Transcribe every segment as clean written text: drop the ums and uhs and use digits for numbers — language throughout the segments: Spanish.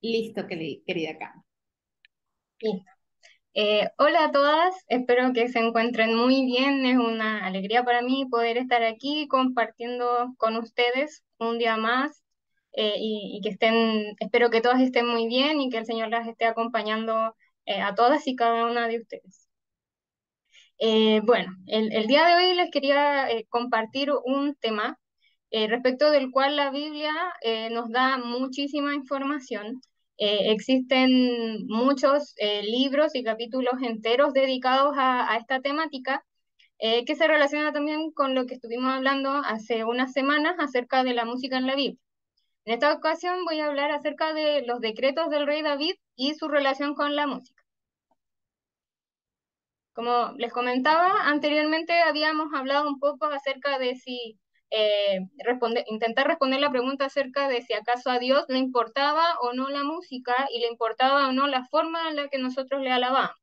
Listo, querida Cami. Listo. Hola a todas, espero que se encuentren muy bien. Es una alegría para mí poder estar aquí compartiendo con ustedes un día más y que estén, espero que todas estén muy bien y que el Señor las esté acompañando a todas y cada una de ustedes. Bueno, el día de hoy les quería compartir un tema respecto del cual la Biblia nos da muchísima información. Existen muchos libros y capítulos enteros dedicados a esta temática que se relaciona también con lo que estuvimos hablando hace unas semanas acerca de la música en la Biblia. En esta ocasión voy a hablar acerca de los decretos del rey David y su relación con la música. Como les comentaba anteriormente, habíamos hablado un poco acerca de si intentar responder la pregunta acerca de si acaso a Dios le importaba o no la música y le importaba o no la forma en la que nosotros le alabamos.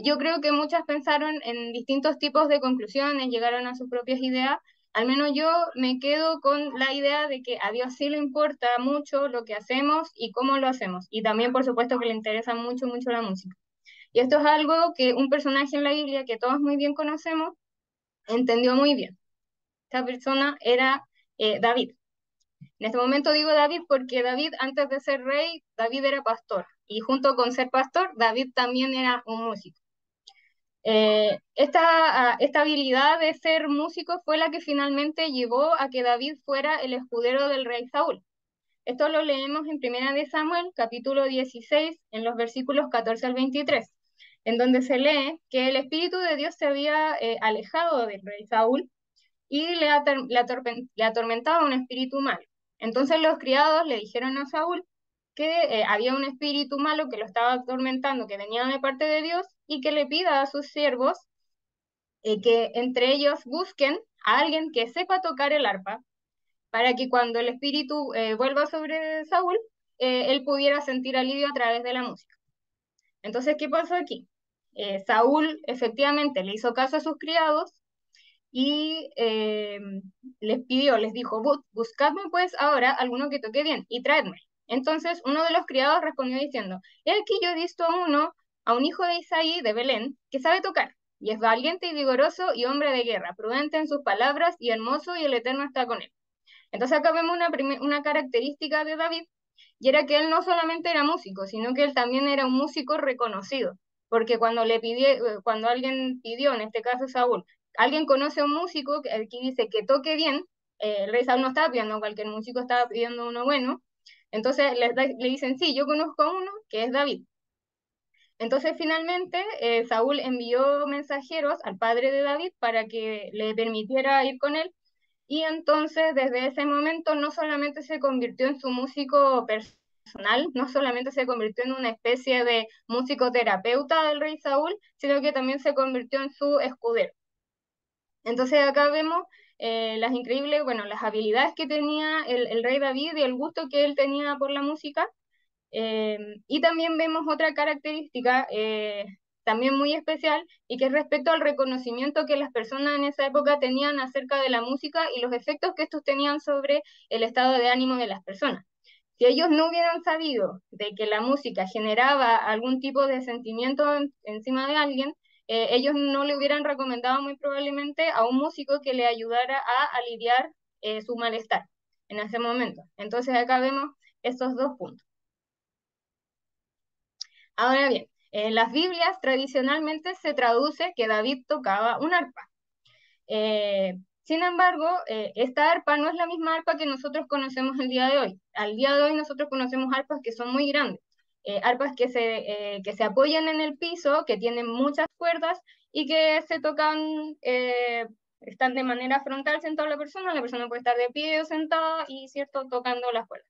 Yo creo que muchas pensaron en distintos tipos de conclusiones, llegaron a sus propias ideas. Al menos yo me quedo con la idea de que a Dios sí le importa mucho lo que hacemos y cómo lo hacemos. Y también, por supuesto, que le interesa mucho, mucho la música. Y esto es algo que un personaje en la Biblia que todos muy bien conocemos entendió muy bien. Esta persona era David. En este momento digo David porque David, antes de ser rey, David era pastor. Y junto con ser pastor, David también era un músico. Esta habilidad de ser músico fue la que finalmente llevó a que David fuera el escudero del rey Saúl. Esto lo leemos en Primera de Samuel, capítulo 16, en los versículos 14 al 23, en donde se lee que el Espíritu de Dios se había alejado del rey Saúl y le atormentaba un espíritu malo. Entonces los criados le dijeron a Saúl que había un espíritu malo que lo estaba atormentando, que venía de parte de Dios, y que le pida a sus siervos que entre ellos busquen a alguien que sepa tocar el arpa para que cuando el espíritu vuelva sobre Saúl, él pudiera sentir alivio a través de la música. Entonces, ¿qué pasó aquí? Saúl efectivamente le hizo caso a sus criados y les pidió, les dijo, buscadme pues ahora alguno que toque bien y traedme. Entonces uno de los criados respondió diciendo, he aquí yo he visto a uno, a un hijo de Isaí de Belén, que sabe tocar, y es valiente y vigoroso y hombre de guerra, prudente en sus palabras y hermoso, y el Eterno está con él. Entonces acá vemos una característica de David, y era que él no solamente era músico, sino que él también era un músico reconocido, porque cuando alguien pidió, en este caso Saúl, alguien conoce a un músico, que aquí dice que toque bien, el rey Saúl no estaba pidiendo a cualquier músico, estaba pidiendo uno bueno, entonces le dicen, sí, yo conozco a uno que es David. Entonces finalmente Saúl envió mensajeros al padre de David para que le permitiera ir con él y entonces desde ese momento no solamente se convirtió en su músico personal, no solamente se convirtió en una especie de músico terapeuta del rey Saúl, sino que también se convirtió en su escudero. Entonces acá vemos las increíbles, bueno, las habilidades que tenía el rey David y el gusto que él tenía por la música. Y también vemos otra característica también muy especial y que es respecto al reconocimiento que las personas en esa época tenían acerca de la música y los efectos que estos tenían sobre el estado de ánimo de las personas. Si ellos no hubieran sabido de que la música generaba algún tipo de sentimiento encima de alguien, ellos no le hubieran recomendado muy probablemente a un músico que le ayudara a aliviar su malestar en ese momento. Entonces acá vemos estos dos puntos. Ahora bien, en las Biblias tradicionalmente se traduce que David tocaba un arpa. Sin embargo, esta arpa no es la misma arpa que nosotros conocemos el día de hoy. Al día de hoy nosotros conocemos arpas que son muy grandes, arpas que se apoyan en el piso, que tienen muchas cuerdas y que se tocan, están de manera frontal sentada la persona puede estar de pie o sentada y, cierto, tocando las cuerdas.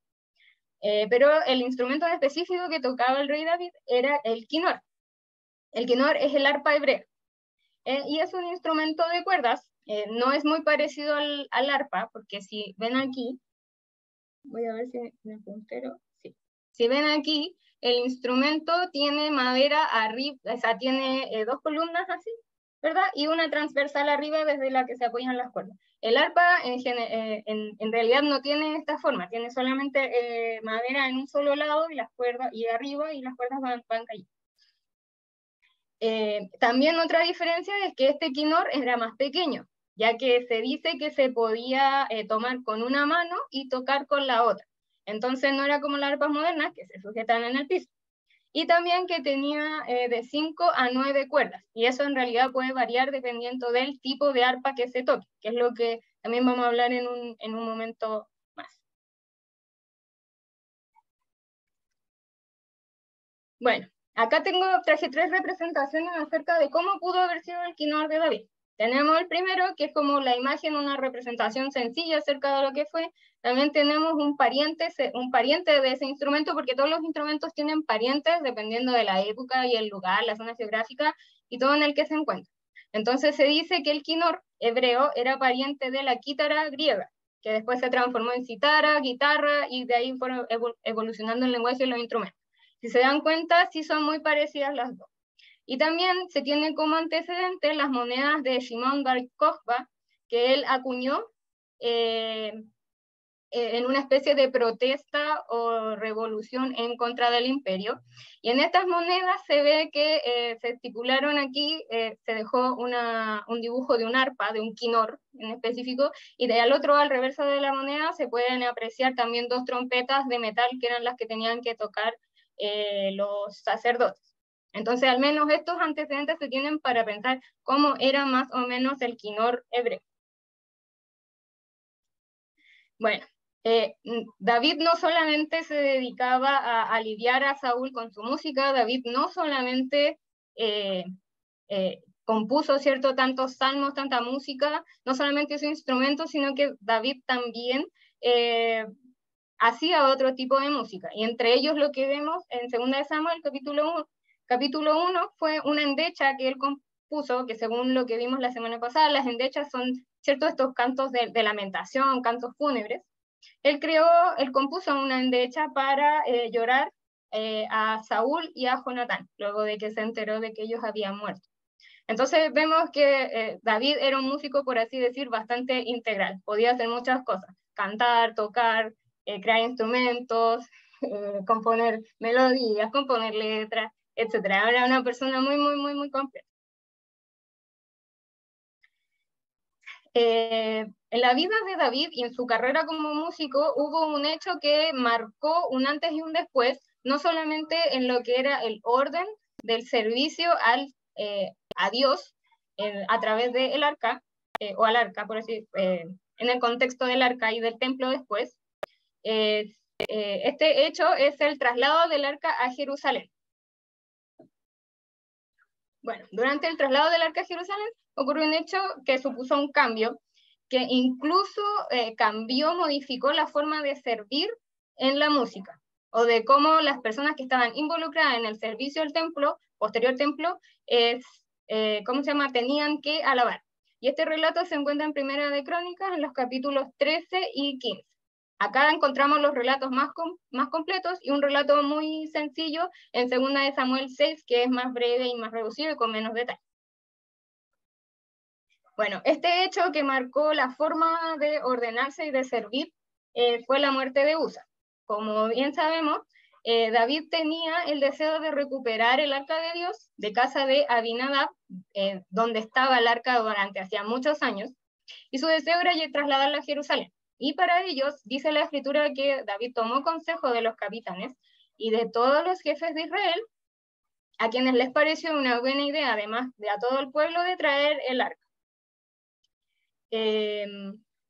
Pero el instrumento en específico que tocaba el rey David era el quinor. El quinor es el arpa hebrea y es un instrumento de cuerdas. No es muy parecido al arpa, porque si ven aquí, voy a ver si me puntero, sí. Si ven aquí, el instrumento tiene madera arriba, o sea, tiene dos columnas así, ¿verdad? Y una transversal arriba desde la que se apoyan las cuerdas. El arpa en realidad no tiene esta forma, tiene solamente madera en un solo lado y las cuerdas y arriba, y las cuerdas van cayendo. También otra diferencia es que este quinor era más pequeño, ya que se dice que se podía tomar con una mano y tocar con la otra. Entonces no era como las arpas modernas que se sujetan en el piso. Y también que tenía de 5 a 9 cuerdas, y eso en realidad puede variar dependiendo del tipo de arpa que se toque, que es lo que también vamos a hablar en un momento más. Bueno, acá traje 3 representaciones acerca de cómo pudo haber sido el quinor de David. Tenemos el primero, que es como la imagen, una representación sencilla acerca de lo que fue. También tenemos un pariente de ese instrumento, porque todos los instrumentos tienen parientes dependiendo de la época y el lugar, la zona geográfica y todo en el que se encuentra. Entonces se dice que el quinor hebreo era pariente de la quítara griega, que después se transformó en cítara, guitarra, y de ahí fueron evolucionando el lenguaje y los instrumentos. Si se dan cuenta, sí son muy parecidas las dos. Y también se tiene como antecedente las monedas de Shimon Bar Kokhba, que él acuñó en una especie de protesta o revolución en contra del imperio. Y en estas monedas se ve que se estipularon aquí, se dejó un dibujo de un arpa, de un quinor en específico, y de al otro, al reverso de la moneda, se pueden apreciar también 2 trompetas de metal que eran las que tenían que tocar los sacerdotes. Entonces, al menos estos antecedentes se tienen para pensar cómo era más o menos el quinor hebreo. Bueno, David no solamente se dedicaba a aliviar a Saúl con su música, David no solamente compuso, ¿cierto?, tantos salmos, tanta música, no solamente hizo instrumentos, sino que David también hacía otro tipo de música. Y entre ellos lo que vemos en 2 de Samuel, capítulo 1, fue una endecha que él compuso, que según lo que vimos la semana pasada, las endechas son, ¿cierto?, estos cantos de lamentación, cantos fúnebres. Él compuso una endecha para llorar a Saúl y a Jonatán, luego de que se enteró de que ellos habían muerto. Entonces vemos que David era un músico, por así decir, bastante integral. Podía hacer muchas cosas: cantar, tocar, crear instrumentos, componer melodías, componer letras, etc. Era una persona muy, muy, muy, muy completa. En la vida de David y en su carrera como músico hubo un hecho que marcó un antes y un después, no solamente en lo que era el orden del servicio a Dios a través del arca, o al arca, por así en el contexto del arca y del templo después. Este hecho es el traslado del arca a Jerusalén. Bueno, durante el traslado del arca a Jerusalén ocurrió un hecho que supuso un cambio, que incluso modificó la forma de servir en la música, o de cómo las personas que estaban involucradas en el servicio del templo, posterior templo, tenían que alabar. Y este relato se encuentra en Primera de Crónicas, en los capítulos 13 y 15. Acá encontramos los relatos más completos, y un relato muy sencillo en 2 de Samuel 6, que es más breve y más reducido y con menos detalle. Bueno, este hecho que marcó la forma de ordenarse y de servir fue la muerte de Usa. Como bien sabemos, David tenía el deseo de recuperar el arca de Dios de casa de Abinadab, donde estaba el arca durante hacía muchos años, y su deseo era trasladarla a Jerusalén. Y para ellos, dice la escritura que David tomó consejo de los capitanes y de todos los jefes de Israel, a quienes les pareció una buena idea, además de a todo el pueblo, de traer el arca.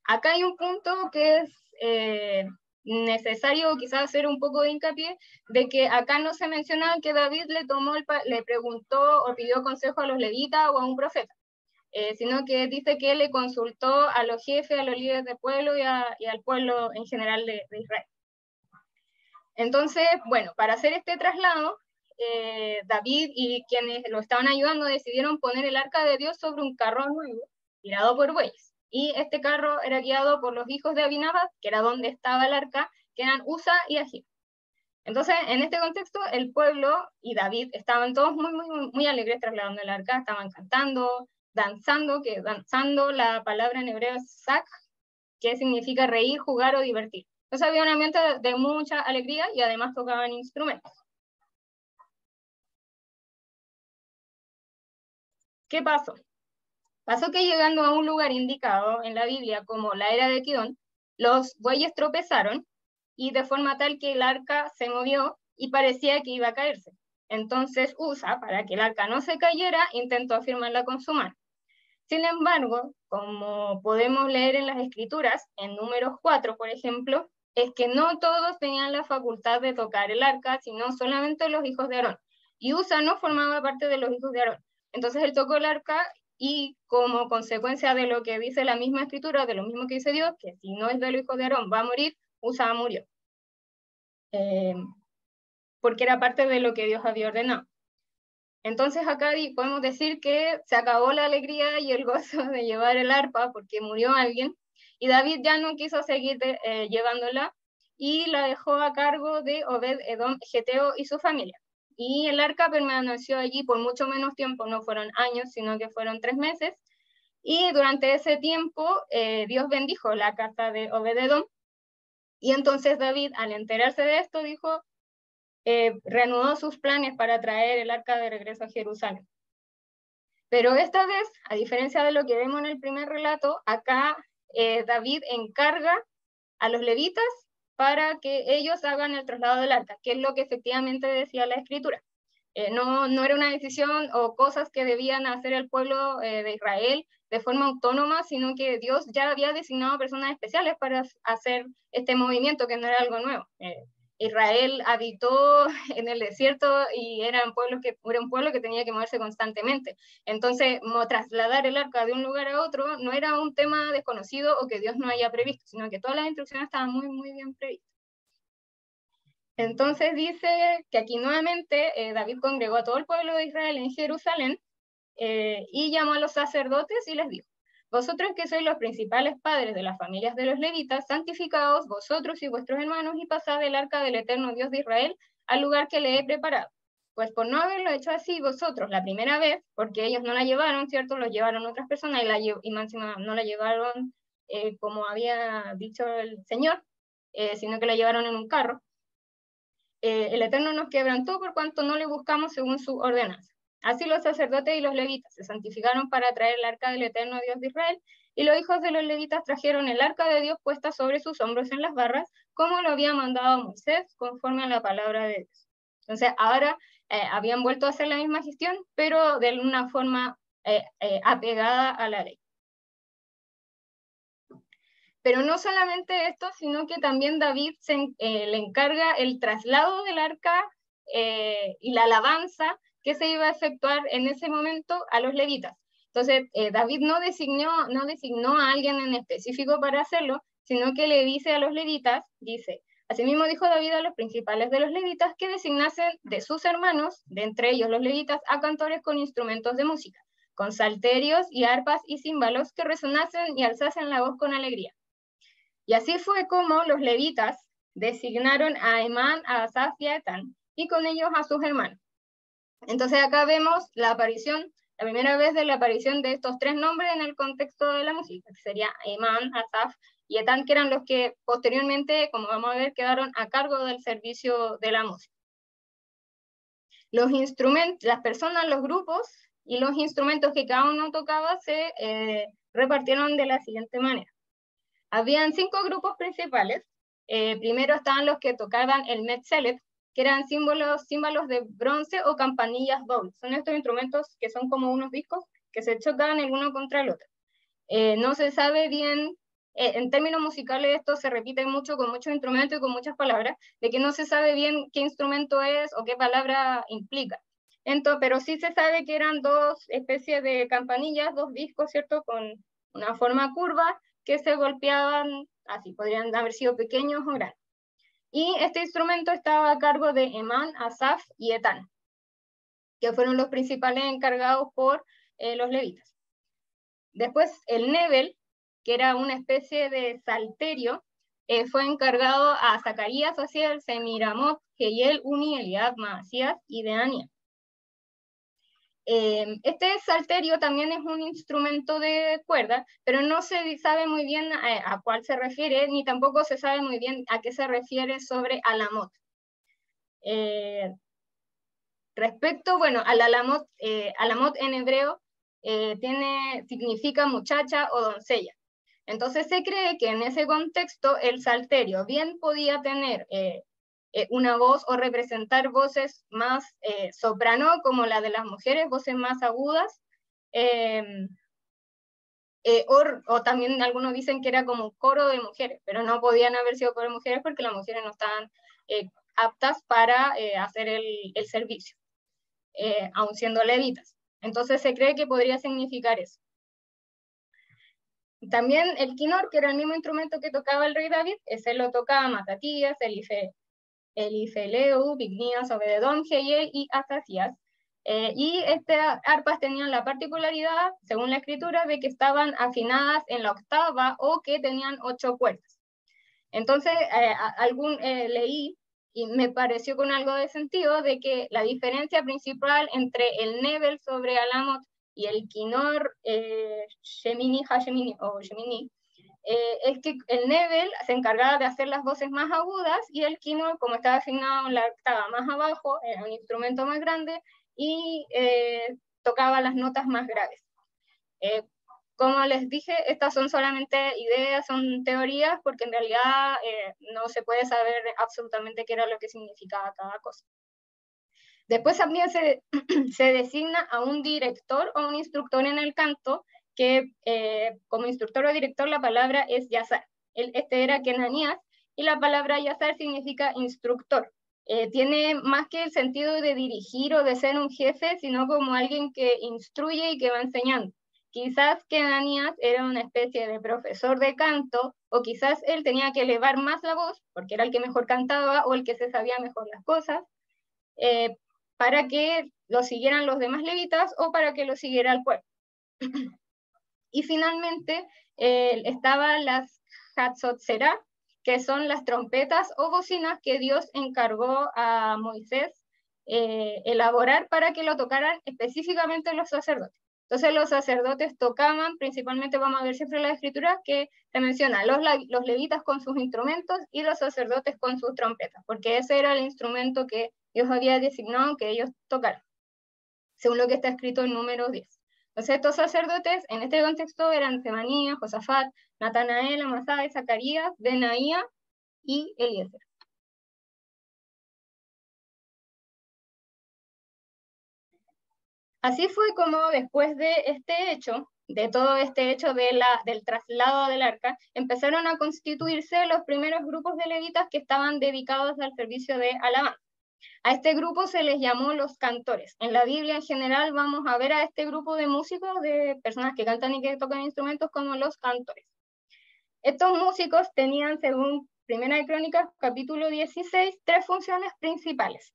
Acá hay un punto que es necesario quizás hacer un poco de hincapié, de que acá no se menciona que David le preguntó o pidió consejo a los levitas o a un profeta, sino que dice que le consultó a los jefes, a los líderes del pueblo y al pueblo en general de Israel. Entonces, bueno, para hacer este traslado, David y quienes lo estaban ayudando decidieron poner el arca de Dios sobre un carro nuevo, tirado por bueyes. Y este carro era guiado por los hijos de Abinadab, que era donde estaba el arca, que eran Usa y Ahí. Entonces, en este contexto, el pueblo y David estaban todos muy, muy, muy alegres trasladando el arca, estaban cantando, danzando, que danzando la palabra en hebreo es sak, que significa reír, jugar o divertir. Entonces había un ambiente de mucha alegría y además tocaban instrumentos. ¿Qué pasó? Pasó que llegando a un lugar indicado en la Biblia como la era de Kidón, los bueyes tropezaron y de forma tal que el arca se movió y parecía que iba a caerse. Entonces Usa, para que el arca no se cayera, intentó afirmarla con su mano. Sin embargo, como podemos leer en las escrituras, en Números 4, por ejemplo, es que no todos tenían la facultad de tocar el arca, sino solamente los hijos de Aarón. Y Usa no formaba parte de los hijos de Aarón. Entonces él tocó el arca y como consecuencia de lo que dice la misma escritura, de lo mismo que dice Dios, que si no es de los hijos de Aarón va a morir, Usa murió. Porque era parte de lo que Dios había ordenado. Entonces acá podemos decir que se acabó la alegría y el gozo de llevar el arpa porque murió alguien y David ya no quiso seguir llevándola y la dejó a cargo de Obed-Edom, Geteo y su familia. Y el arca permaneció allí por mucho menos tiempo, no fueron años, sino que fueron 3 meses. Y durante ese tiempo Dios bendijo la casa de Obed-Edom. Y entonces David, al enterarse de esto, dijo, reanudó sus planes para traer el arca de regreso a Jerusalén. Pero esta vez, a diferencia de lo que vemos en el primer relato, acá David encarga a los levitas para que ellos hagan el traslado del arca, que es lo que efectivamente decía la escritura. No era una decisión o cosas que debían hacer el pueblo de Israel de forma autónoma, sino que Dios ya había designado personas especiales para hacer este movimiento, que no era algo nuevo. Israel habitó en el desierto y era un pueblo que tenía que moverse constantemente. Entonces, trasladar el arca de un lugar a otro no era un tema desconocido o que Dios no haya previsto, sino que todas las instrucciones estaban muy, muy bien previstas. Entonces dice que aquí nuevamente David congregó a todo el pueblo de Israel en Jerusalén y llamó a los sacerdotes y les dijo, vosotros que sois los principales padres de las familias de los levitas, santificaos vosotros y vuestros hermanos y pasad el arca del eterno Dios de Israel al lugar que le he preparado. Pues por no haberlo hecho así vosotros la primera vez, porque ellos no la llevaron, ¿cierto? Lo llevaron otras personas y máxima no la llevaron como había dicho el Señor, sino que la llevaron en un carro. El Eterno nos quebrantó por cuanto no le buscamos según su ordenanza. Así los sacerdotes y los levitas se santificaron para traer el arca del Eterno Dios de Israel, y los hijos de los levitas trajeron el arca de Dios puesta sobre sus hombros en las barras, como lo había mandado Moisés, conforme a la palabra de Dios. Entonces, ahora habían vuelto a hacer la misma gestión, pero de una forma apegada a la ley. Pero no solamente esto, sino que también David le encarga el traslado del arca y la alabanza que se iba a efectuar en ese momento a los levitas. Entonces, David no designó a alguien en específico para hacerlo, sino que le dice a los levitas, dice, asimismo dijo David a los principales de los levitas que designasen de sus hermanos, de entre ellos los levitas, a cantores con instrumentos de música, con salterios y arpas y címbalos que resonasen y alzasen la voz con alegría. Y así fue como los levitas designaron a Emán, a Asaf y a Etán, y con ellos a sus hermanos. Entonces acá vemos la primera vez de la aparición de estos 3 nombres en el contexto de la música, que sería Emán, Asaf y Etán, que eran los que posteriormente, como vamos a ver, quedaron a cargo del servicio de la música. Los instrumentos, las personas, los grupos y los instrumentos que cada uno tocaba se repartieron de la siguiente manera. Habían 5 grupos principales. Primero estaban los que tocaban el metzelet, que eran címbalos de bronce o campanillas dobles. Son estos instrumentos que son como unos discos que se chocan el uno contra el otro. No se sabe bien, en términos musicales esto se repite mucho con muchos instrumentos y con muchas palabras, de que no se sabe bien qué instrumento es o qué palabra implica. Entonces, pero sí se sabe que eran 2 especies de campanillas, 2 discos, ¿cierto? Con una forma curva, que se golpeaban así, podrían haber sido pequeños o grandes. Y este instrumento estaba a cargo de Emán, Asaf y Etán, que fueron los principales encargados por los levitas. Después el Nebel, que era una especie de salterio, fue encargado a Zacarías, Osiel, Semiramot, Jehiel, Uni, Eliab, Maasías y Deania. Este salterio también es un instrumento de cuerda, pero no se sabe muy bien a cuál se refiere, ni tampoco se sabe muy bien a qué se refiere sobre alamot. Respecto, bueno, al alamot, alamot en hebreo significa muchacha o doncella. Entonces se cree que en ese contexto el salterio bien podía tener una voz o representar voces más soprano, como la de las mujeres, voces más agudas, o también algunos dicen que era como un coro de mujeres, pero no podían haber sido coro de mujeres porque las mujeres no estaban aptas para hacer el servicio, aun siendo levitas. Entonces se cree que podría significar eso. También el quinor, que era el mismo instrumento que tocaba el rey David, ese lo tocaba Matatías, Elifeleu, Bignías, Obededón, Jehiel y Asasías. Y estas arpas tenían la particularidad, según la escritura, de que estaban afinadas en la octava o que tenían 8 cuerdas. Entonces, leí y me pareció con algo de sentido de que la diferencia principal entre el Nebel sobre Alamot y el Quinor Shemini, Hashemini o Shemini, es que el Nebel se encargaba de hacer las voces más agudas y el Quinor, como estaba asignado en la octava más abajo, era un instrumento más grande y tocaba las notas más graves. Como les dije, estas son solamente ideas, son teorías, porque en realidad no se puede saber absolutamente qué era lo que significaba cada cosa. Después también se designa a un director o un instructor en el canto, que como instructor o director la palabra es yazar. Este era Kenanías, y la palabra yazar significa instructor. Tiene más que el sentido de dirigir o de ser un jefe, sino como alguien que instruye y que va enseñando. Quizás Kenanías era una especie de profesor de canto, o quizás él tenía que elevar más la voz, porque era el que mejor cantaba o el que se sabía mejor las cosas, para que lo siguieran los demás levitas o para que lo siguiera el pueblo. Y finalmente estaban las Hatzotzerá, que son las trompetas o bocinas que Dios encargó a Moisés elaborar para que lo tocaran específicamente los sacerdotes. Entonces los sacerdotes tocaban, principalmente vamos a ver siempre en la escritura que se menciona los levitas con sus instrumentos y los sacerdotes con sus trompetas, porque ese era el instrumento que Dios había designado que ellos tocaran, según lo que está escrito en Números 10. Entonces estos sacerdotes en este contexto eran Semanías, Josafat, Natanael, Amasai, Zacarías, Benaía y Eliezer. Así fue como después de este hecho, de todo este hecho del traslado del arca, empezaron a constituirse los primeros grupos de levitas que estaban dedicados al servicio de alabanza. A este grupo se les llamó los cantores. En la Biblia en general vamos a ver a este grupo de músicos, de personas que cantan y que tocan instrumentos, como los cantores. Estos músicos tenían, según Primera de Crónicas, capítulo 16, 3 funciones principales.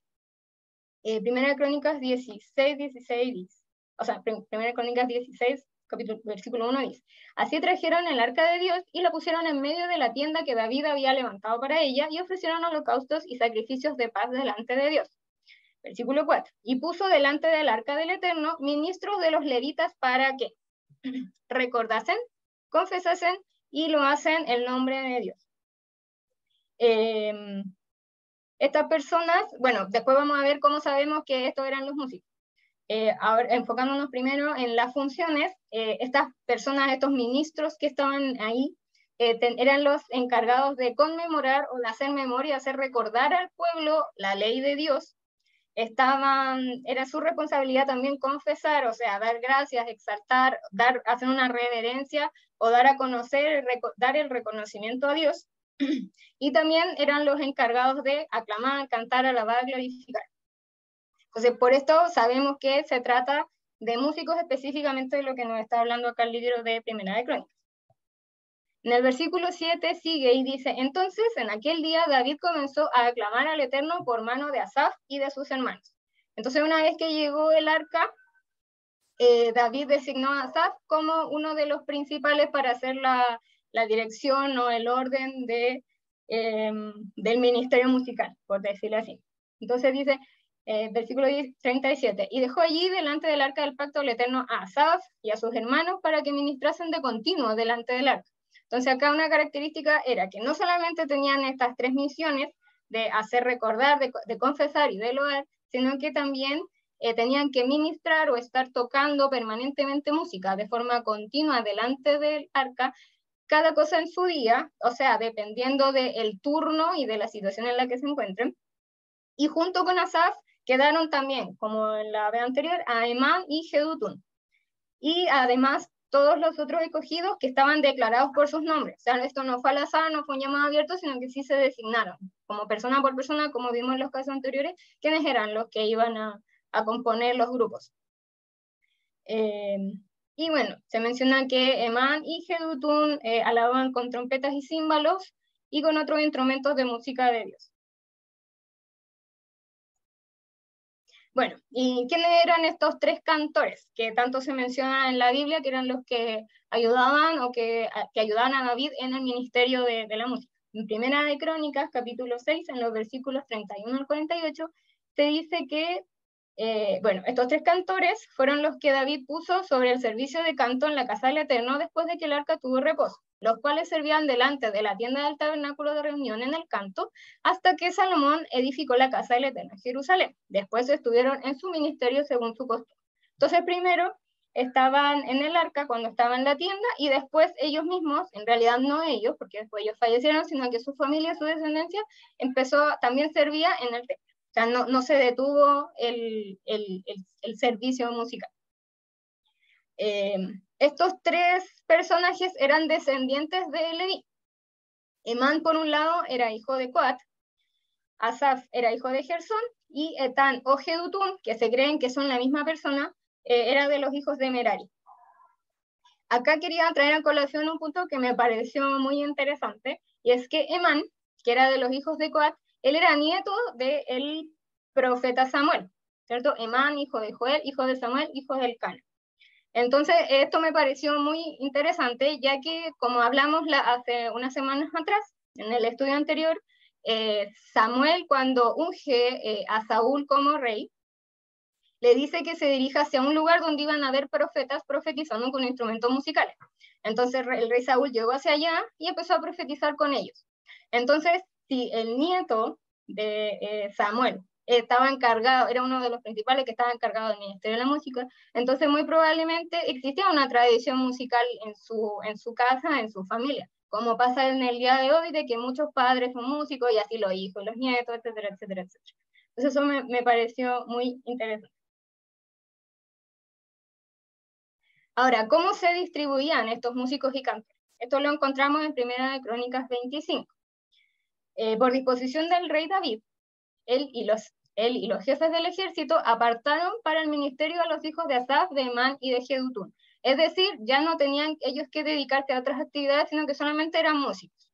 Primera de Crónicas 16, 16, o sea, Primera de Crónicas 16, versículo 1 dice: así trajeron el arca de Dios y la pusieron en medio de la tienda que David había levantado para ella, y ofrecieron holocaustos y sacrificios de paz delante de Dios. Versículo 4, y puso delante del arca del Eterno ministros de los levitas para que recordasen, confesasen y lo hacen el nombre de Dios. Estas personas, bueno, después vamos a ver cómo sabemos que estos eran los músicos. Ahora, enfocándonos primero en las funciones, estas personas, estos ministros que estaban ahí, eran los encargados de conmemorar o de hacer memoria, hacer recordar al pueblo la ley de Dios. Era su responsabilidad también confesar, o sea, dar gracias, exaltar, hacer una reverencia o dar a conocer, dar el reconocimiento a Dios. Y también eran los encargados de aclamar, cantar, alabar, glorificar. Entonces, por esto sabemos que se trata de músicos, específicamente de lo que nos está hablando acá el libro de Primera de Crónicas. En el versículo 7 sigue y dice: entonces en aquel día David comenzó a aclamar al Eterno por mano de Asaf y de sus hermanos. Entonces, una vez que llegó el arca, David designó a Asaf como uno de los principales para hacer la dirección o el orden del ministerio musical, por decirlo así. Entonces dice: versículo 37, y dejó allí delante del arca del pacto del Eterno a Asaf y a sus hermanos para que ministrasen de continuo delante del arca. Entonces acá una característica era que no solamente tenían estas tres misiones de hacer recordar, de confesar y de loar, sino que también tenían que ministrar o estar tocando permanentemente música de forma continua delante del arca, cada cosa en su día, o sea, dependiendo del turno y de la situación en la que se encuentren. Y junto con Asaf quedaron también, como en la vez anterior, a Emán y Jedutún. Y además todos los otros escogidos que estaban declarados por sus nombres. O sea, esto no fue al azar, no fue un llamado abierto, sino que sí se designaron, como persona por persona, como vimos en los casos anteriores, quiénes eran los que iban a componer los grupos. Y bueno, se menciona que Emán y Jedutún alaban con trompetas y címbalos y con otros instrumentos de música de Dios. Bueno, ¿y quiénes eran estos tres cantores que tanto se menciona en la Biblia, que eran los que ayudaban o que ayudaban a David en el ministerio de la música? En Primera de Crónicas, capítulo 6, en los versículos 31 al 48, se dice que bueno, estos tres cantores fueron los que David puso sobre el servicio de canto en la casa del Eterno después de que el arca tuvo reposo, los cuales servían delante de la tienda del tabernáculo de reunión en el canto, hasta que Salomón edificó la casa del Eterno en Jerusalén. Después estuvieron en su ministerio según su costumbre. Entonces primero estaban en el arca cuando estaba en la tienda, y después ellos mismos, en realidad no ellos, porque después ellos fallecieron, sino que su familia, su descendencia, también servía en el templo. O sea, no se detuvo el servicio musical. Estos tres personajes eran descendientes de Leví. Emán, por un lado, era hijo de Coat, Asaf era hijo de Gersón, y Etán o Jedutún, que se creen que son la misma persona, era de los hijos de Merari. Acá quería traer a colación un punto que me pareció muy interesante, y es que Emán, que era de los hijos de Coat, él era nieto del profeta Samuel, ¿cierto? Emán, hijo de Joel, hijo de Samuel, hijo del Elcana. Entonces, esto me pareció muy interesante, ya que, como hablamos hace unas semanas atrás, en el estudio anterior, Samuel, cuando unge a Saúl como rey, le dice que se dirija hacia un lugar donde iban a haber profetas profetizando con instrumentos musicales. Entonces el rey Saúl llegó hacia allá y empezó a profetizar con ellos. Entonces, si el nieto de Samuel estaba encargado, era uno de los principales que estaba encargado del ministerio de la música, entonces muy probablemente existía una tradición musical en su casa, en su familia, como pasa en el día de hoy, de que muchos padres son músicos y así los hijos, los nietos, etcétera, etcétera, etcétera. Entonces eso me pareció muy interesante. Ahora, ¿cómo se distribuían estos músicos y cantores? Esto lo encontramos en Primera de Crónicas 25. Por disposición del rey David, él y los jefes del ejército apartaron para el ministerio a los hijos de Asaf, de Emán y de Jedutún. Es decir, ya no tenían ellos que dedicarse a otras actividades, sino que solamente eran músicos,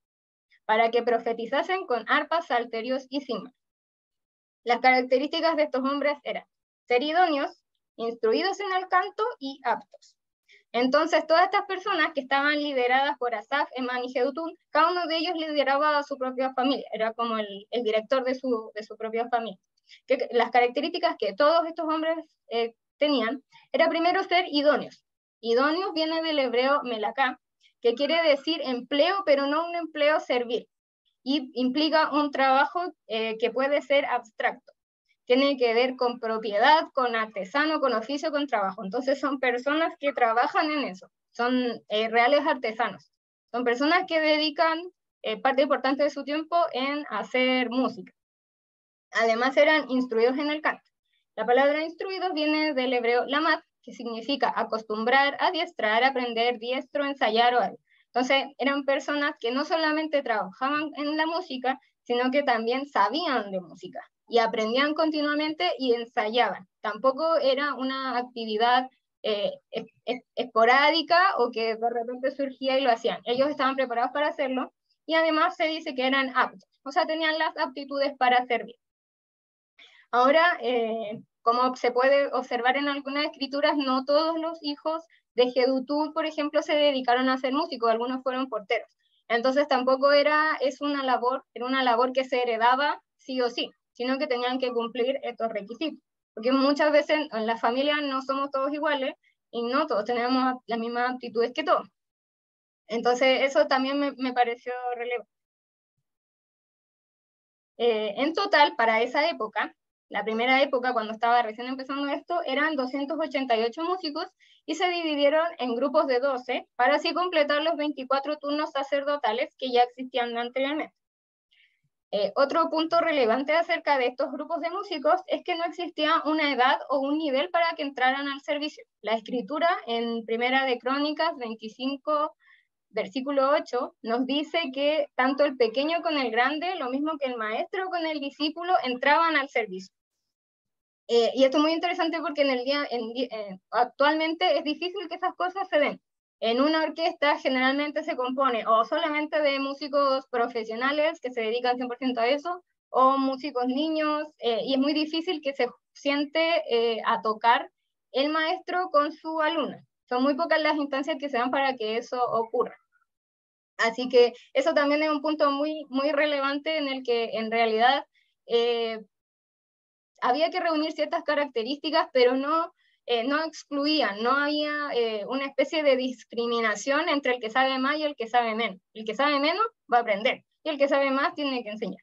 para que profetizasen con arpas, salterios y címbalos. Las características de estos hombres eran ser idóneos, instruidos en el canto y aptos. Entonces, todas estas personas que estaban lideradas por Asaf, Emán y Jedutún, cada uno de ellos lideraba a su propia familia, era como el director de su propia familia. Las características que todos estos hombres tenían era primero ser idóneos. Idóneos viene del hebreo melaká, que quiere decir empleo, pero no un empleo servil, y implica un trabajo que puede ser abstracto. Tiene que ver con propiedad, con artesano, con oficio, con trabajo. Entonces son personas que trabajan en eso, son reales artesanos. Son personas que dedican parte importante de su tiempo en hacer música. Además eran instruidos en el canto. La palabra instruidos viene del hebreo lamad, que significa acostumbrar, adiestrar, aprender, diestro, ensayar o algo. Entonces eran personas que no solamente trabajaban en la música, sino que también sabían de música y aprendían continuamente y ensayaban. Tampoco era una actividad esporádica o que de repente surgía y lo hacían. Ellos estaban preparados para hacerlo, y además se dice que eran aptos, o sea, tenían las aptitudes para servir. Ahora, como se puede observar en algunas escrituras, no todos los hijos de Jedutún, por ejemplo, se dedicaron a ser músicos, algunos fueron porteros. Entonces tampoco era una labor que se heredaba sí o sí, sino que tenían que cumplir estos requisitos. Porque muchas veces en la familia no somos todos iguales y no todos tenemos las mismas aptitudes que todos. Entonces eso también me pareció relevante. En total, para esa época, la primera época cuando estaba recién empezando esto, eran 288 músicos y se dividieron en grupos de 12 para así completar los 24 turnos sacerdotales que ya existían anteriormente. Otro punto relevante acerca de estos grupos de músicos es que no existía una edad o un nivel para que entraran al servicio. La escritura en Primera de Crónicas 25, versículo 8, nos dice que tanto el pequeño con el grande, lo mismo que el maestro con el discípulo, entraban al servicio. Y esto es muy interesante porque actualmente es difícil que esas cosas se den. En una orquesta generalmente se compone o solamente de músicos profesionales que se dedican 100% a eso, o músicos niños, y es muy difícil que se siente a tocar el maestro con su alumna. Son muy pocas las instancias que se dan para que eso ocurra. Así que eso también es un punto muy, muy relevante en el que en realidad había que reunir ciertas características, pero no excluían, no había una especie de discriminación entre el que sabe más y el que sabe menos. El que sabe menos va a aprender, y el que sabe más tiene que enseñar.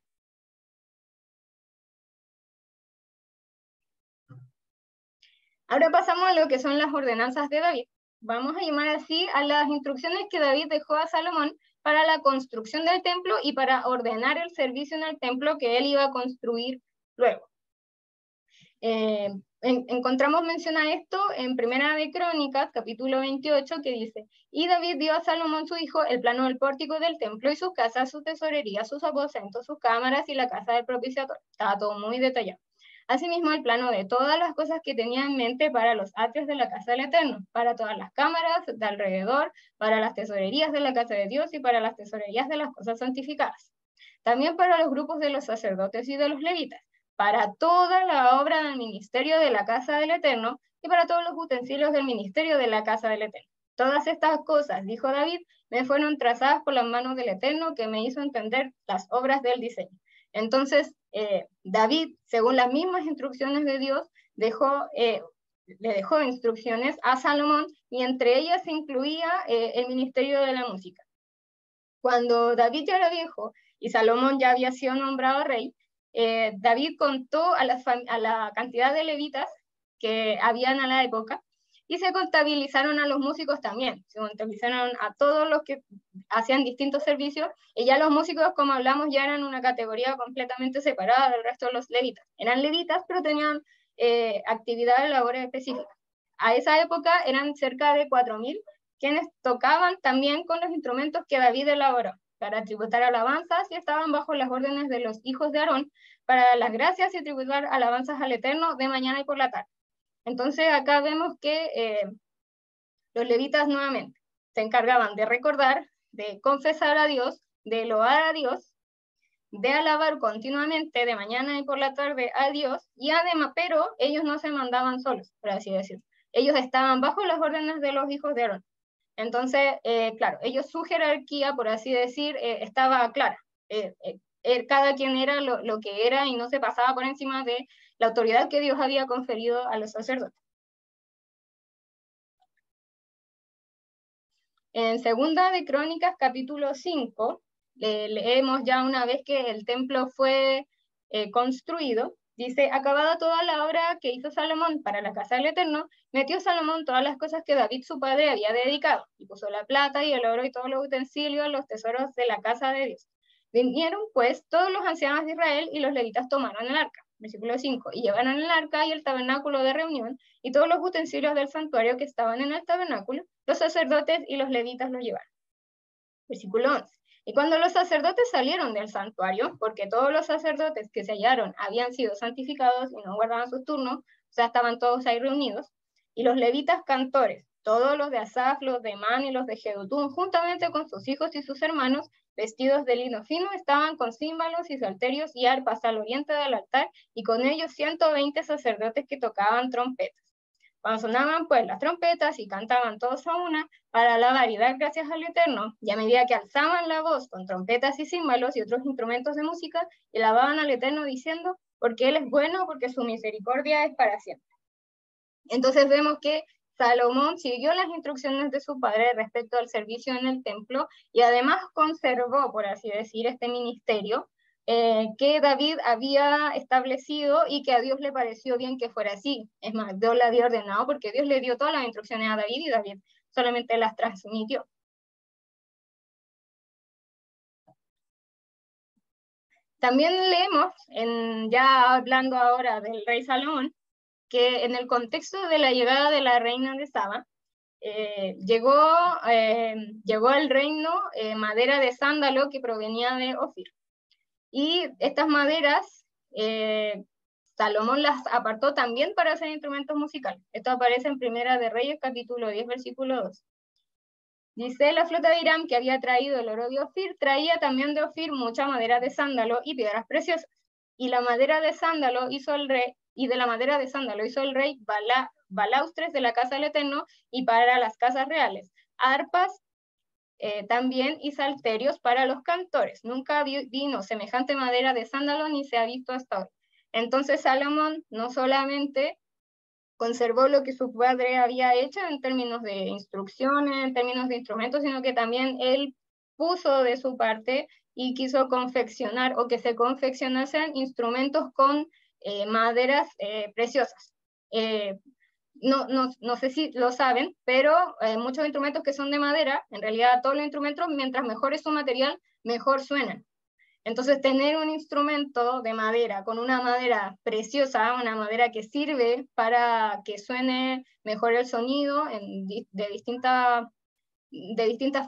Ahora pasamos a lo que son las ordenanzas de David. Vamos a llamar así a las instrucciones que David dejó a Salomón para la construcción del templo y para ordenar el servicio en el templo que él iba a construir luego. Encontramos mencionar esto en Primera de Crónicas, capítulo 28, que dice: y David dio a Salomón su hijo el plano del pórtico del templo y sus casas, su tesorería, sus aposentos, sus cámaras y la casa del propiciatorio. Estaba todo muy detallado. Asimismo, el plano de todas las cosas que tenía en mente para los atrios de la casa del Eterno, para todas las cámaras de alrededor, para las tesorerías de la casa de Dios y para las tesorerías de las cosas santificadas. También para los grupos de los sacerdotes y de los levitas, para toda la obra del ministerio de la casa del Eterno y para todos los utensilios del ministerio de la casa del Eterno. Todas estas cosas, dijo David, me fueron trazadas por las manos del Eterno, que me hizo entender las obras del diseño. Entonces, David, según las mismas instrucciones de Dios, le dejó instrucciones a Salomón, y entre ellas se incluía el ministerio de la música. Cuando David ya era viejo y Salomón ya había sido nombrado rey, David contó a la cantidad de levitas que habían a la época, y se contabilizaron a los músicos también, se contabilizaron a todos los que hacían distintos servicios, y ya los músicos, como hablamos, ya eran una categoría completamente separada del resto de los levitas. Eran levitas, pero tenían actividades, labores específicas. A esa época eran cerca de 4.000 quienes tocaban también con los instrumentos que David elaboró para tributar alabanzas, y estaban bajo las órdenes de los hijos de Aarón para dar las gracias y tributar alabanzas al Eterno de mañana y por la tarde. Entonces acá vemos que los levitas nuevamente se encargaban de recordar, de confesar a Dios, de loar a Dios, de alabar continuamente de mañana y por la tarde a Dios, y además, pero ellos no se mandaban solos, por así decirlo. Ellos estaban bajo las órdenes de los hijos de Aarón. Entonces, claro, su jerarquía, por así decir, estaba clara. Cada quien era lo que era y no se pasaba por encima de la autoridad que Dios había conferido a los sacerdotes. En Segunda de Crónicas, capítulo 5, leemos ya una vez que el templo fue construido, dice: acabada toda la obra que hizo Salomón para la casa del Eterno, metió Salomón todas las cosas que David su padre había dedicado, y puso la plata y el oro y todos los utensilios, los tesoros de la casa de Dios. Vinieron pues todos los ancianos de Israel, y los levitas tomaron el arca. Versículo 5, y llevaron el arca y el tabernáculo de reunión y todos los utensilios del santuario que estaban en el tabernáculo, los sacerdotes y los levitas los llevaron. Versículo 11, y cuando los sacerdotes salieron del santuario, porque todos los sacerdotes que se hallaron habían sido santificados y no guardaban sus turnos, o sea, estaban todos ahí reunidos, y los levitas cantores, todos los de Asaf, los de Man y los de Jedutún, juntamente con sus hijos y sus hermanos, vestidos de lino fino, estaban con címbalos y salterios y arpas al oriente del altar, y con ellos 120 sacerdotes que tocaban trompetas. Cuando sonaban pues las trompetas y cantaban todos a una para alabar y dar gracias al Eterno, y a medida que alzaban la voz con trompetas y címbalos y otros instrumentos de música, alababan al Eterno diciendo: porque Él es bueno, porque su misericordia es para siempre. Entonces vemos que Salomón siguió las instrucciones de su padre respecto al servicio en el templo y además conservó, por así decir, este ministerio que David había establecido y que a Dios le pareció bien que fuera así. Es más, Dios la había ordenado porque Dios le dio todas las instrucciones a David y David solamente las transmitió. También leemos, ya hablando ahora del rey Salomón, que en el contexto de la llegada de la reina de Saba, llegó al reino madera de sándalo que provenía de Ofir. Y estas maderas, Salomón las apartó también para hacer instrumentos musicales. Esto aparece en Primera de Reyes, capítulo 10, versículo 2. Dice, la flota de Hiram que había traído el oro de Ofir, traía también de Ofir mucha madera de sándalo y piedras preciosas. Y la madera de sándalo hizo el rey, y de la madera de sándalo hizo el rey balaustres de la casa del Eterno y para las casas reales, arpas también y salterios para los cantores. Nunca vino semejante madera de sándalo ni se ha visto hasta hoy. Entonces Salomón no solamente conservó lo que su padre había hecho en términos de instrucciones, en términos de instrumentos, sino que también él puso de su parte y quiso confeccionar o que se confeccionasen instrumentos con maderas preciosas. No sé si lo saben, pero muchos instrumentos que son de madera, en realidad todos los instrumentos, mientras mejor es su material, mejor suenan. Entonces, tener un instrumento de madera, con una madera preciosa, una madera que sirve para que suene mejor el sonido de distintas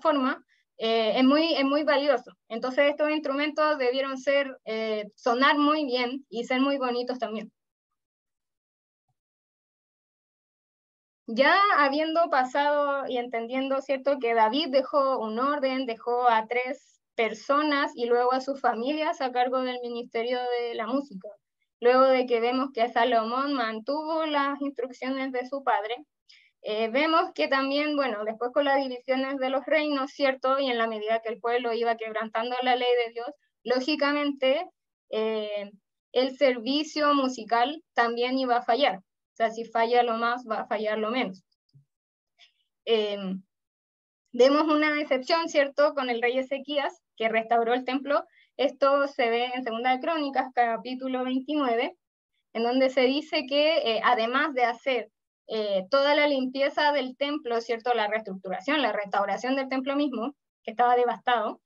formas, es muy valioso. Entonces, estos instrumentos debieron sonar muy bien y ser muy bonitos también. Ya habiendo pasado y entendiendo, ¿cierto?, que David dejó un orden, dejó a 3 personas y luego a sus familias a cargo del ministerio de la música. Luego de que vemos que Salomón mantuvo las instrucciones de su padre, vemos que también, bueno, después con las divisiones de los reinos, ¿cierto?, y en la medida que el pueblo iba quebrantando la ley de Dios, lógicamente el servicio musical también iba a fallar. O sea, si falla lo más, va a fallar lo menos. Vemos una excepción, ¿cierto?, con el rey Ezequías, que restauró el templo. Esto se ve en Segunda de Crónicas, capítulo 29, en donde se dice que además de hacer toda la limpieza del templo, ¿cierto?, la reestructuración, la restauración del templo mismo, que estaba devastado,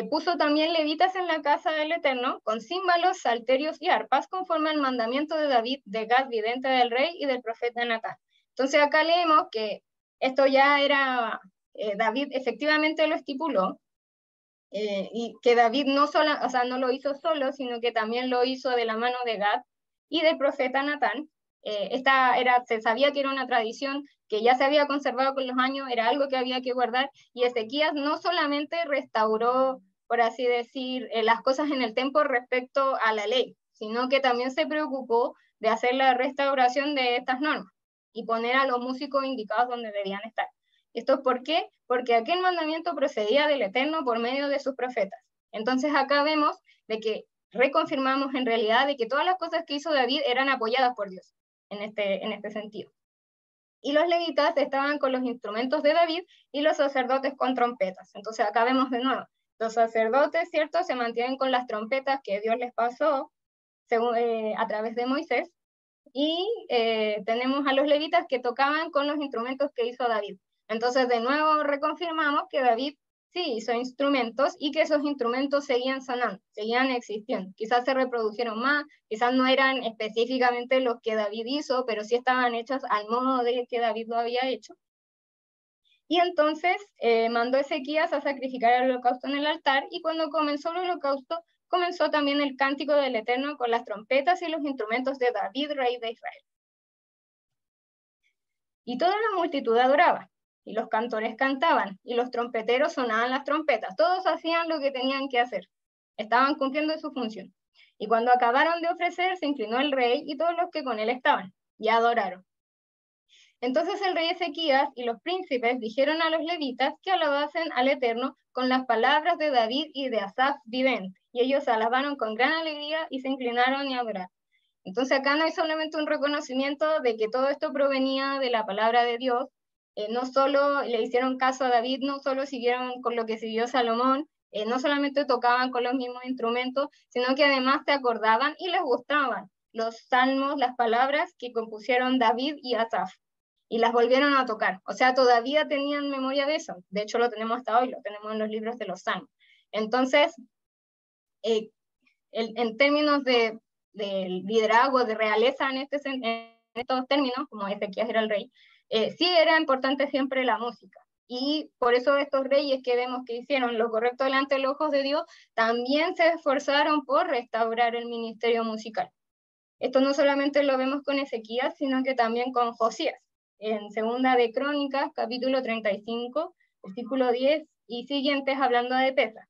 puso también levitas en la casa del Eterno, con címbalos, salterios y arpas, conforme al mandamiento de David, de Gad, vidente del rey, y del profeta Natán. Entonces acá leemos que esto ya era, David efectivamente lo estipuló, y que David no lo hizo solo, sino que también lo hizo de la mano de Gad y del profeta Natán. Se sabía que era una tradición que ya se había conservado con los años, era algo que había que guardar, y Ezequías no solamente restauró, por así decir, las cosas en el templo respecto a la ley, sino que también se preocupó de hacer la restauración de estas normas y poner a los músicos indicados donde debían estar. ¿Esto por qué? Porque aquel mandamiento procedía del Eterno por medio de sus profetas. Entonces acá vemos de que reconfirmamos en realidad de que todas las cosas que hizo David eran apoyadas por Dios en este sentido. Y los levitas estaban con los instrumentos de David y los sacerdotes con trompetas. Entonces acá vemos de nuevo, los sacerdotes, ¿cierto?, se mantienen con las trompetas que Dios les pasó a través de Moisés, y tenemos a los levitas que tocaban con los instrumentos que hizo David. Entonces, de nuevo reconfirmamos que David sí hizo instrumentos y que esos instrumentos seguían sonando, seguían existiendo. Quizás se reprodujeron más, quizás no eran específicamente los que David hizo, pero sí estaban hechos al modo de que David lo había hecho. Y entonces mandó Ezequías a sacrificar el holocausto en el altar, y cuando comenzó el holocausto, comenzó también el cántico del Eterno con las trompetas y los instrumentos de David, rey de Israel. Y toda la multitud adoraba, y los cantores cantaban, y los trompeteros sonaban las trompetas. Todos hacían lo que tenían que hacer. Estaban cumpliendo su función. Y cuando acabaron de ofrecer, se inclinó el rey y todos los que con él estaban, y adoraron. Entonces el rey Ezequías y los príncipes dijeron a los levitas que alabasen al Eterno con las palabras de David y de Asaf vidente. y ellos alabaron con gran alegría y se inclinaron y adoraron. Entonces acá no hay solamente un reconocimiento de que todo esto provenía de la palabra de Dios, no solo le hicieron caso a David, no solo siguieron con lo que siguió Salomón, no solamente tocaban con los mismos instrumentos, sino que además se acordaban y les gustaban los salmos, las palabras que compusieron David y Asaf, y las volvieron a tocar. O sea, todavía tenían memoria de eso. De hecho, lo tenemos hasta hoy, lo tenemos en los libros de los salmos. Entonces, en términos de liderazgo, de realeza en estos términos, como Ezequías era el rey, sí era importante siempre la música. Y por eso estos reyes que vemos que hicieron lo correcto delante de los ojos de Dios, también se esforzaron por restaurar el ministerio musical. Esto no solamente lo vemos con Ezequías, sino que también con Josías. En Segunda de Crónicas, capítulo 35, versículo 10 y siguientes, hablando de Pesas.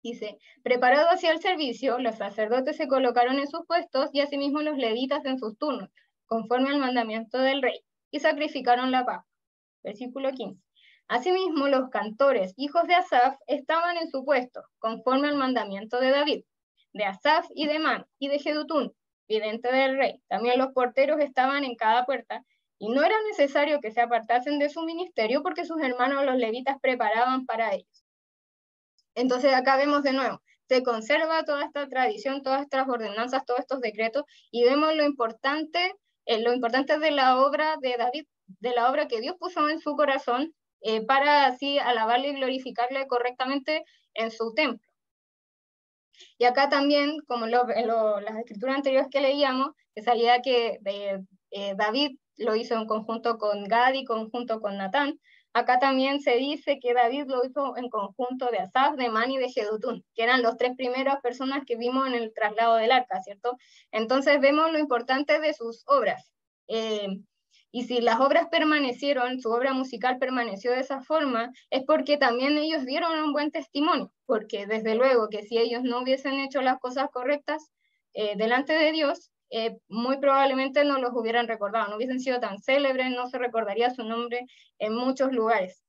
Dice, preparado hacia el servicio, los sacerdotes se colocaron en sus puestos y asimismo los levitas en sus turnos, conforme al mandamiento del rey, y sacrificaron la Pascua. Versículo 15. Asimismo, los cantores, hijos de Asaf, estaban en su puesto, conforme al mandamiento de David, de Asaf y de Man, y de Jedutún, vidente del rey. También los porteros estaban en cada puerta, y no era necesario que se apartasen de su ministerio porque sus hermanos los levitas preparaban para ellos. Entonces acá vemos de nuevo, se conserva toda esta tradición, todas estas ordenanzas, todos estos decretos, y vemos lo importante de la obra de David, de la obra que Dios puso en su corazón, para así alabarle y glorificarle correctamente en su templo. Y acá también, como las escrituras anteriores que leíamos, que salía que David lo hizo en conjunto con Gad y conjunto con Natán. Acá también se dice que David lo hizo en conjunto de Asaf, de Man y de Jedutún, que eran los tres primeras personas que vimos en el traslado del arca, ¿cierto? Entonces vemos lo importante de sus obras. Y si las obras permanecieron, su obra musical permaneció de esa forma, es porque también ellos dieron un buen testimonio, porque desde luego que si ellos no hubiesen hecho las cosas correctas delante de Dios, muy probablemente no los hubieran recordado, no hubiesen sido tan célebres, no se recordaría su nombre en muchos lugares.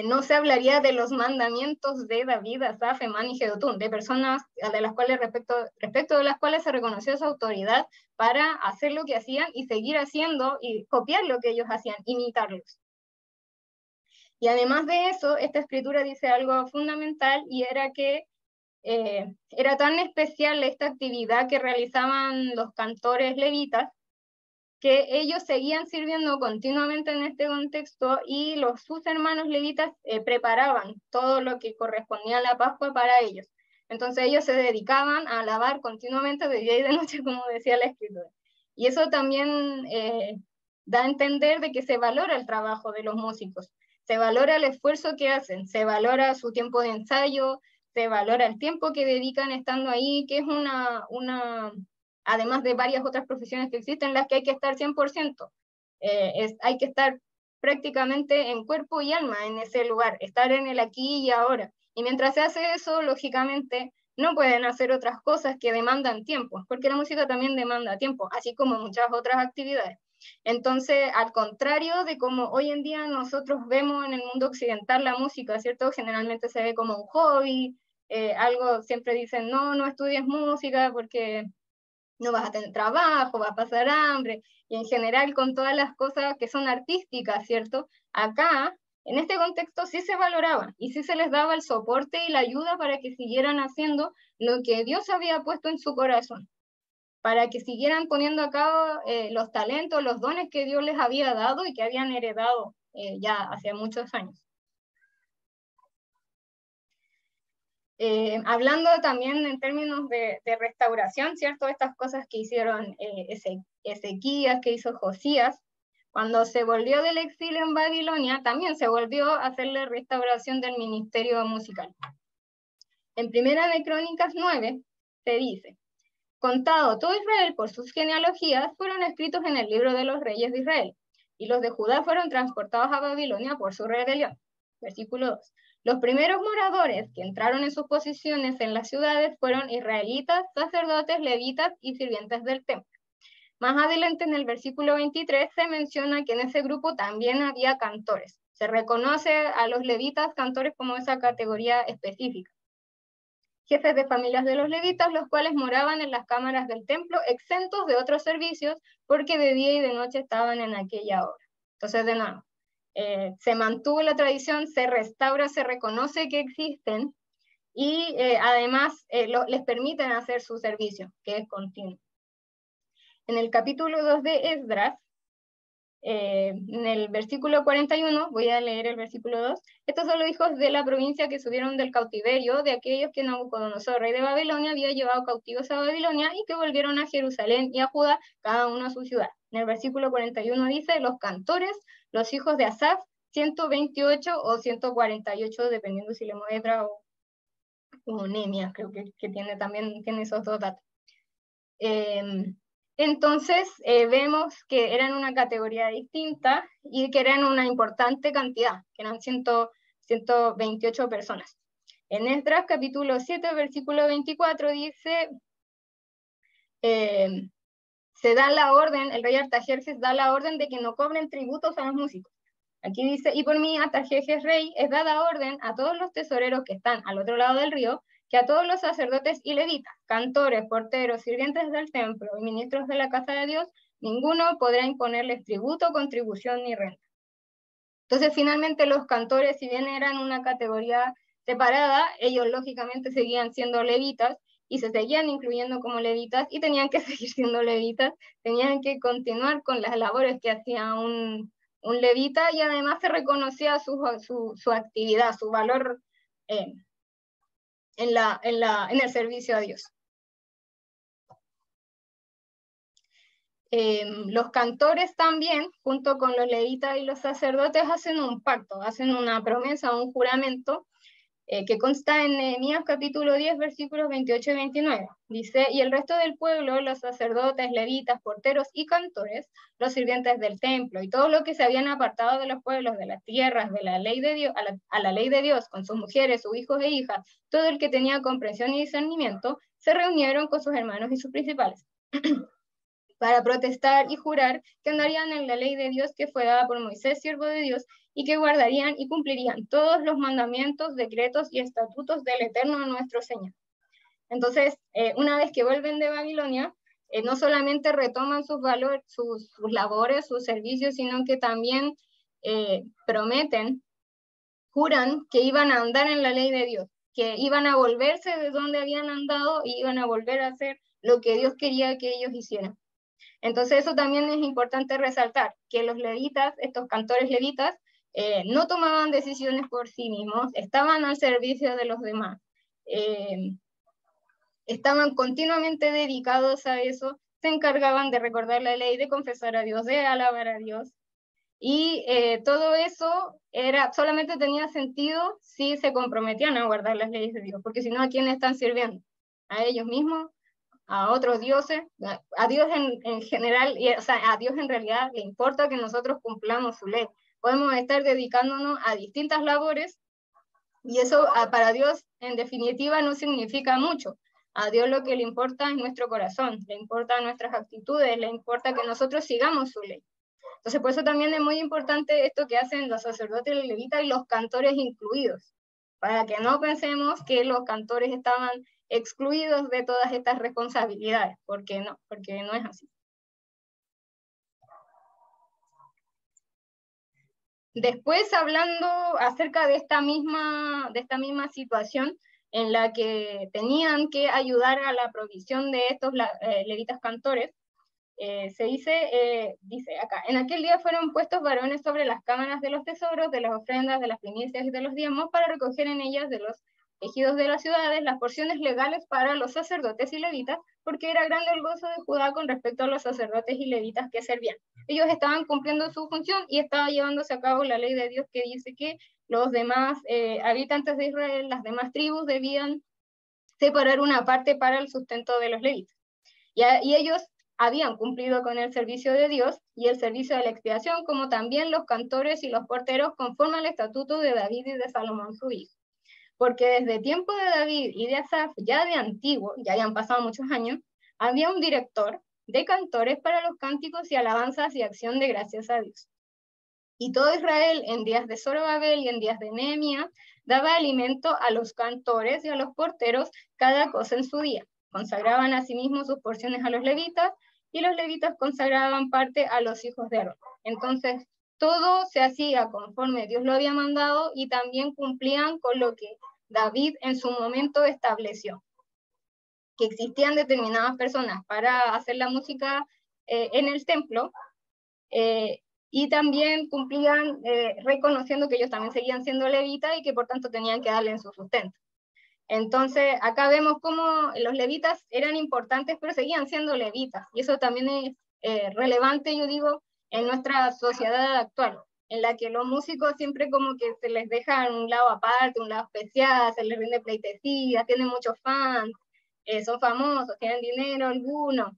No se hablaría de los mandamientos de David, Asaf, Emán y Jedutún, de personas de las cuales respecto de las cuales se reconoció su autoridad para hacer lo que hacían y seguir haciendo y copiar lo que ellos hacían, imitarlos. Y además de eso, esta escritura dice algo fundamental, y era que era tan especial esta actividad que realizaban los cantores levitas, que ellos seguían sirviendo continuamente en este contexto, y sus hermanos levitas preparaban todo lo que correspondía a la Pascua para ellos. Entonces ellos se dedicaban a alabar continuamente de día y de noche, como decía la escritura. Y eso también da a entender de que se valora el trabajo de los músicos, se valora el esfuerzo que hacen, se valora su tiempo de ensayo, se valora el tiempo que dedican estando ahí, que es además de varias otras profesiones que existen, en las que hay que estar 100%. Hay que estar prácticamente en cuerpo y alma en ese lugar, estar en el aquí y ahora. Y mientras se hace eso, lógicamente, no pueden hacer otras cosas que demandan tiempo, porque la música también demanda tiempo, así como muchas otras actividades. Entonces, al contrario de como hoy en día nosotros vemos en el mundo occidental la música, ¿cierto? Generalmente se ve como un hobby, algo, siempre dicen, no estudies música porque no vas a tener trabajo, vas a pasar hambre, y en general con todas las cosas que son artísticas, ¿cierto? Acá, en este contexto, sí se valoraba y sí se les daba el soporte y la ayuda para que siguieran haciendo lo que Dios había puesto en su corazón, para que siguieran poniendo a cabo los talentos, los dones que Dios les había dado y que habían heredado ya hace muchos años. Hablando también en términos de restauración, ¿cierto? Estas cosas que hicieron Ezequías, que hizo Josías, cuando se volvió del exilio en Babilonia, también se volvió a hacer la restauración del ministerio musical. En Primera de Crónicas 9 se dice, contado todo Israel por sus genealogías, fueron escritos en el libro de los reyes de Israel, y los de Judá fueron transportados a Babilonia por su rebelión. Versículo 2. Los primeros moradores que entraron en sus posiciones en las ciudades fueron israelitas, sacerdotes, levitas y sirvientes del templo. Más adelante en el versículo 23 se menciona que en ese grupo también había cantores. Se reconoce a los levitas cantores como esa categoría específica. jefes de familias de los levitas, los cuales moraban en las cámaras del templo, exentos de otros servicios, porque de día y de noche estaban en aquella hora. Entonces, de nuevo, se mantuvo la tradición, se restaura, se reconoce que existen, y además les permiten hacer su servicio, que es continuo. En el capítulo 2 de Esdras, en el versículo 41, voy a leer el versículo 2, estos son los hijos de la provincia que subieron del cautiverio, de aquellos que Nabucodonosor, rey de Babilonia, había llevado cautivos a Babilonia y que volvieron a Jerusalén y a Judá, cada uno a su ciudad. En el versículo 41 dice, los cantores, los hijos de Asaf, 128 o 148, dependiendo si leemos Edra o Nehemías, creo que tiene esos dos datos. Entonces, vemos que eran una categoría distinta y que eran una importante cantidad, que eran 128 personas. En Esdras capítulo 7, versículo 24 dice, se da la orden, el rey Artajerjes da la orden de que no cobren tributos a los músicos. Aquí dice, y por mí, Artajerjes rey, es dada orden a todos los tesoreros que están al otro lado del río, que a todos los sacerdotes y levitas, cantores, porteros, sirvientes del templo y ministros de la casa de Dios, ninguno podrá imponerles tributo, contribución ni renta. Entonces, finalmente, los cantores, si bien eran una categoría separada, ellos lógicamente seguían siendo levitas y se seguían incluyendo como levitas y tenían que seguir siendo levitas, tenían que continuar con las labores que hacía un levita, y además se reconocía su actividad, su valor en el servicio a Dios. Los cantores también, junto con los levitas y los sacerdotes, hacen un pacto, hacen una promesa, un juramento, que consta en Nehemías capítulo 10, versículos 28 y 29. Dice, y el resto del pueblo, los sacerdotes, levitas, porteros y cantores, los sirvientes del templo, y todos los que se habían apartado de los pueblos, de las tierras, de la ley de Dios, a la ley de Dios, con sus mujeres, sus hijos e hijas, todo el que tenía comprensión y discernimiento, se reunieron con sus hermanos y sus principales para protestar y jurar que andarían en la ley de Dios que fue dada por Moisés, siervo de Dios, y que guardarían y cumplirían todos los mandamientos, decretos y estatutos del Eterno nuestro Señor. Entonces, una vez que vuelven de Babilonia, no solamente retoman sus valores, sus labores, sus servicios, sino que también prometen, juran que iban a andar en la ley de Dios, que iban a volverse de donde habían andado y iban a volver a hacer lo que Dios quería que ellos hicieran. Entonces eso también es importante resaltar, que los levitas, estos cantores levitas, no tomaban decisiones por sí mismos, estaban al servicio de los demás, estaban continuamente dedicados a eso, se encargaban de recordar la ley, de confesar a Dios, de alabar a Dios, y todo eso solamente tenía sentido si se comprometían a guardar las leyes de Dios, porque si no, ¿a quién están sirviendo? ¿A ellos mismos? ¿A otros dioses? A Dios en general, o sea, a Dios en realidad le importa que nosotros cumplamos su ley. Podemos estar dedicándonos a distintas labores y eso para Dios en definitiva no significa mucho. A Dios lo que le importa es nuestro corazón, le importan nuestras actitudes, le importa que nosotros sigamos su ley. Entonces por eso también es muy importante esto que hacen los sacerdotes, los levitas y los cantores incluidos, para que no pensemos que los cantores estaban excluidos de todas estas responsabilidades, porque no es así. Después, hablando acerca de esta misma situación en la que tenían que ayudar a la provisión de estos levitas cantores, se dice acá, en aquel día fueron puestos varones sobre las cámaras de los tesoros, de las ofrendas, de las primicias y de los diezmos, para recoger en ellas de los ejidos de las ciudades las porciones legales para los sacerdotes y levitas, porque era grande el gozo de Judá con respecto a los sacerdotes y levitas que servían. Ellos estaban cumpliendo su función y estaba llevándose a cabo la ley de Dios que dice que los demás habitantes de Israel, las demás tribus, debían separar una parte para el sustento de los levitas. Y ellos habían cumplido con el servicio de Dios y el servicio de la expiación, como también los cantores y los porteros, conforme al estatuto de David y de Salomón su hijo. Porque desde tiempo de David y de Asaf, ya de antiguo, ya habían pasado muchos años, había un director de cantores para los cánticos y alabanzas y acción de gracias a Dios. Y todo Israel en días de Zorobabel y en días de Nehemías daba alimento a los cantores y a los porteros, cada cosa en su día. Consagraban asimismo sus porciones a los levitas, y los levitas consagraban parte a los hijos de Aarón. Entonces, todo se hacía conforme Dios lo había mandado y también cumplían con lo que David en su momento estableció, que existían determinadas personas para hacer la música en el templo, y también cumplían reconociendo que ellos también seguían siendo levitas y que por tanto tenían que darle en su sustento. Entonces, acá vemos cómo los levitas eran importantes, pero seguían siendo levitas, y eso también es relevante, yo digo, en nuestra sociedad actual, en la que los músicos siempre como que se les deja un lado aparte, un lado especial, se les rinde pleitesía, tienen muchos fans, son famosos, tienen dinero algunos,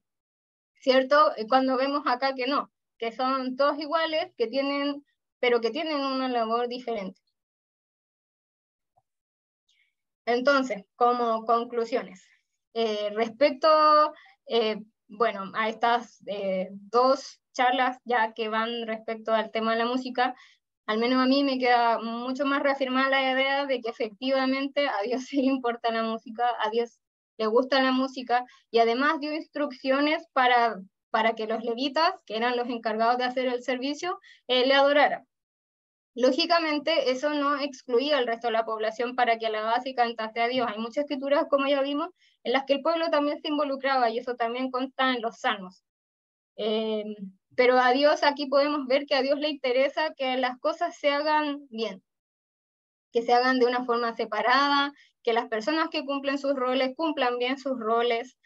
¿cierto? Cuando vemos acá que no, que son todos iguales, que tienen, pero que tienen una labor diferente. Entonces, como conclusiones, respecto, bueno, a estas dos charlas ya que van respecto al tema de la música, al menos a mí me queda mucho más reafirmada la idea de que efectivamente a Dios sí le importa la música, a Dios le gusta la música, y además dio instrucciones para que los levitas, que eran los encargados de hacer el servicio, le adoraran. Lógicamente, eso no excluía al resto de la población para que alabase y cantase a Dios. Hay muchas escrituras, como ya vimos, en las que el pueblo también se involucraba, y eso también consta en los salmos. Pero a Dios, aquí podemos ver que a Dios le interesa que las cosas se hagan bien, que se hagan de una forma separada, que las personas que cumplen sus roles cumplan bien sus roles,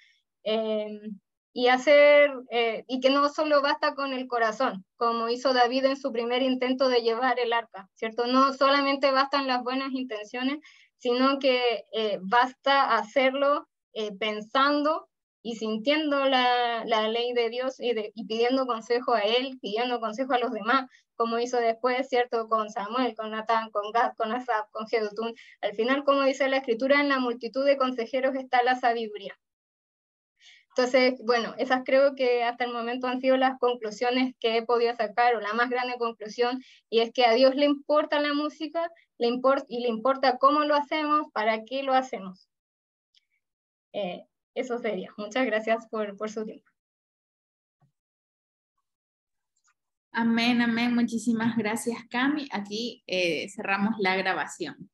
y que no solo basta con el corazón, como hizo David en su primer intento de llevar el arca, ¿cierto? No solamente bastan las buenas intenciones, sino que basta hacerlo pensando y sintiendo la ley de Dios, y pidiendo consejo a él, pidiendo consejo a los demás, como hizo después, ¿cierto? Con Samuel, con Natán, con Gad, con Asaf, con Jedutún. Al final, como dice la Escritura, en la multitud de consejeros está la sabiduría. Entonces, bueno, esas creo que hasta el momento han sido las conclusiones que he podido sacar, o la más grande conclusión, y es que a Dios le importa la música, le importa cómo lo hacemos, para qué lo hacemos. Eso sería. Muchas gracias por su tiempo. Amén, amén. Muchísimas gracias, Cami. Aquí cerramos la grabación.